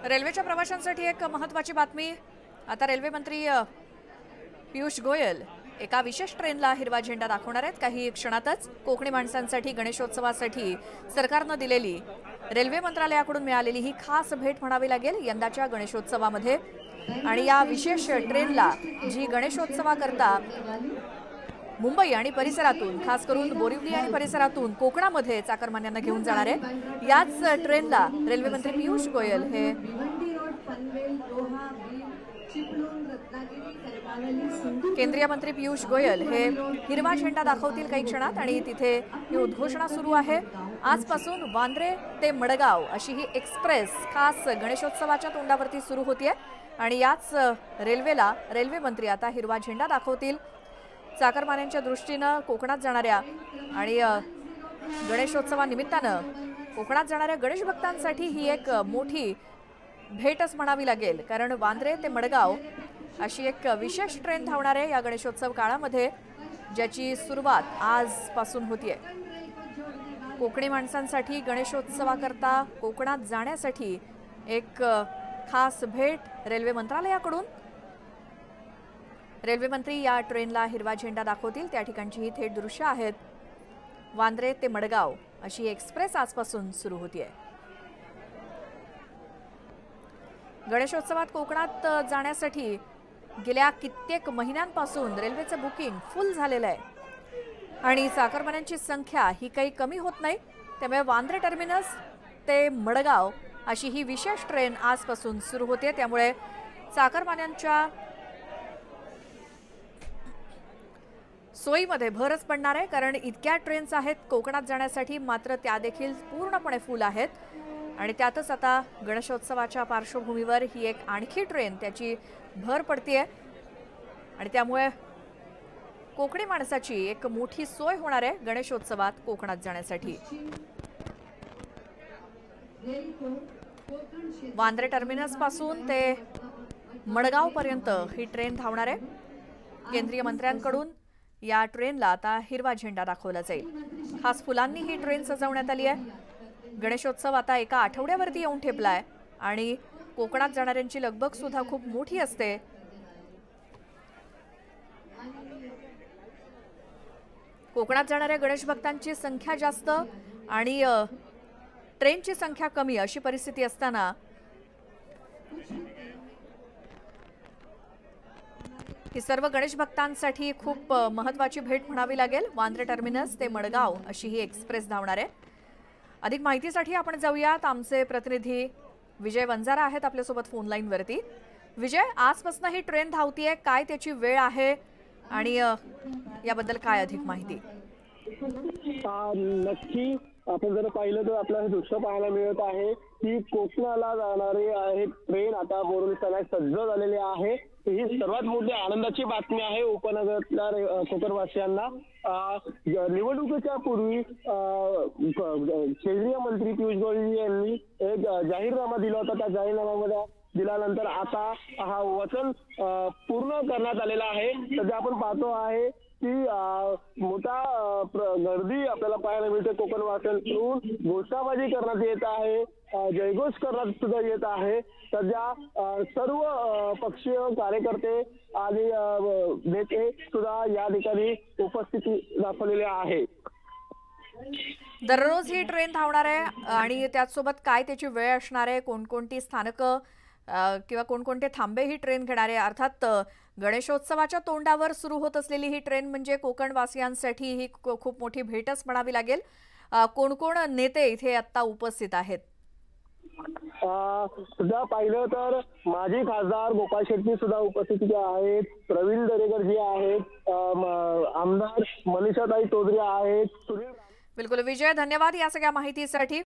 रेल्वेच्या प्रवाशांसाठी एक महत्त्वाची बातमी। आता रेल्वे मंत्री पियुष गोयल एका विशेष ट्रेनला हिरवा झेंडा दाखवणार आहेत। काही क्षणातच कोकणी माणसांसाठी गणेशोत्सवासाठी सरकारने दिलेली रेल्वे मंत्रालयाकडून मिळालेली ही खास भेट म्हणावी लागेल यंदाच्या गणेशोत्सवामध्ये। आणि या विशेष ट्रेनला जी गणेशोत्सवाकरता मुंबई आणि परिसरातून खास करून बोरिवली आणि परिसरातून कोकणामध्ये चाकरमान्यांना घेऊन जाणार आहे। याच ट्रेनला रेल्वे मंत्री पियुष गोयल हे केंद्रीय मंत्री पियुष गोयल हे हिरवा झेंडा दाखवतील काही क्षणात आणि तिथे ही उद्घोषणा सुरू आहे। आजपासून वांद्रे ते मडगाव अशी ही एक्सप्रेस खास गणेशोत्सवाच्या तोंडावरती सुरू होतीये आणि याच रेल्वेला रेल्वे मंत्री आता हिरवा झेंडा दाखवतील। चाकरमान्यांच्या दृष्टीने कोकणात जाणाऱ्या आणि गणेशोत्सवानिमित्तानं कोकणात जाणाऱ्या गणेश भक्तांसाठी ही एक मोठी भेटच म्हणावी लागेल, कारण वांद्रे ते मडगाव अशी एक विशेष ट्रेन धावणार आहे या गणेशोत्सव काळामध्ये, ज्याची सुरुवात आजपासून होतीये। कोकणी माणसांसाठी गणेशोत्सवाकरता कोकणात जाण्यासाठी एक खास भेट रेल्वे मंत्रालयाकडून। रेल्वे मंत्री या ट्रेनला हिरवा झेंडा दाखवतील। त्या ठिकाणची ही थेट दृश्य आहेत। वांद्रे ते मडगाव अशी एक्सप्रेस आजपासून सुरू होतीये। गणेशोत्सवात कोकणात जाण्यासाठी गेल्या कित्येक महिन्यांपासून रेल्वेचं बुकिंग फुल झालेलं आहे आणि चाकरमान्यांची संख्या ही काही कमी होत नाही। त्यामुळे वांद्रे टर्मिनस ते मडगाव अशी ही विशेष ट्रेन आजपासून सुरू होते। त्यामुळे चाकरमान्यांच्या सोयीमध्ये भरच पडणार आहे, कारण इतक्या ट्रेन्स आहेत कोकणात जाण्यासाठी, मात्र त्या देखील पूर्णपणे फुल आहेत। आणि त्यातच आता गणेशोत्सवाच्या पार्श्वभूमीवर ही एक आणखी ट्रेन त्याची भर पडतीये आणि त्यामुळे कोकणी माणसाची एक मोठी सोय होणार आहे गणेशोत्सवात कोकणात जाण्यासाठी। वांद्रे टर्मिनस पासून ते मडगाव पर्यंत ही ट्रेन धावणार आहे। केंद्रीय मंत्र्यांकडून या ट्रेनला आता हिरवा झेंडा दाखवला जाईल। खास फुलांनी ही ट्रेन सजवण्यात आली आहे। गणेशोत्सव आता एका आठवड्यावरती येऊन ठेपलाय आणि कोकणात जाणाऱ्यांची लगबग सुद्धा खूप मोठी असते। कोकणात जाणाऱ्या गणेश भक्तांची संख्या जास्त आणि ट्रेनची संख्या कमी अशी परिस्थिती असताना ही सर्व गणेश भक्तांसाठी खूप महत्त्वाची भेट म्हणावी लागेल। वांद्रे टर्मिनस ते मडगाव अशी ही एक्सप्रेस धावणार आहे। अधिक माहितीसाठी आपण जाऊयात, आमचे प्रतिनिधी विजय वंजारा आहेत आपल्यासोबत फोन लाईन वरती। विजय, आजपासून ही ट्रेन धावतीये, काय त्याची वेळ आहे आणि याबद्दल काय अधिक माहिती? नक्की आपण जर पाहिलं तर आपल्याला दृश्य पाहायला मिळत आहे की कोकणाला जाणारी आहे ट्रेन आता बोरिवलीला सज्ज झालेली आहे। ही सर्वात मोठी आनंदाची बातमी आहे उपनगरातल्या कोकणवासियांना। निवडणुकीच्या पूर्वी केंद्रीय मंत्री पियुष गोयल यांनी एक जाहीरनामा दिला होता। त्या जाहीरनाम्यामध्ये दिल्यानंतर आता हा वचन पूर्ण करण्यात आलेला आहे। सध्या आपण पाहतो आहे की मोठा गर्दी आपल्याला पाहायला मिळते। कोकणवासियांकडून घोषणाबाजी करण्यात येत आहे, जयघोष करण्यात सुद्धा येत आहे। सध्या सर्व पक्षीय कार्यकर्ते आणि नेते सुद्धा या ठिकाणी उपस्थिती दाखवलेली आहे। दररोज ही ट्रेन धावणार आहे आणि त्याचसोबत काय त्याची वेळ असणार आहे, कोणकोणती स्थानकं किंवा कोणकोणते थांबे ही ट्रेन घेणार आहे? अर्थात गणेशोत्सवाच्या तोंडावर सुरू होत असलेली ही ट्रेन म्हणजे कोकणवासियांसाठी ही खूप मोठी भेटच म्हणावी लागेल। कोण कोण नेते इथे आता उपस्थित आहेत? सुद्धा पाहिलं तर माजी खासदार गोपाळ शेट्टी सुद्धा उपस्थित आहेत, प्रवीण दरेकर जी आहेत, आमदार मनीषाताई चौधरी आहेत। बिलकुल विजय, धन्यवाद या सगळ्या माहितीसाठी।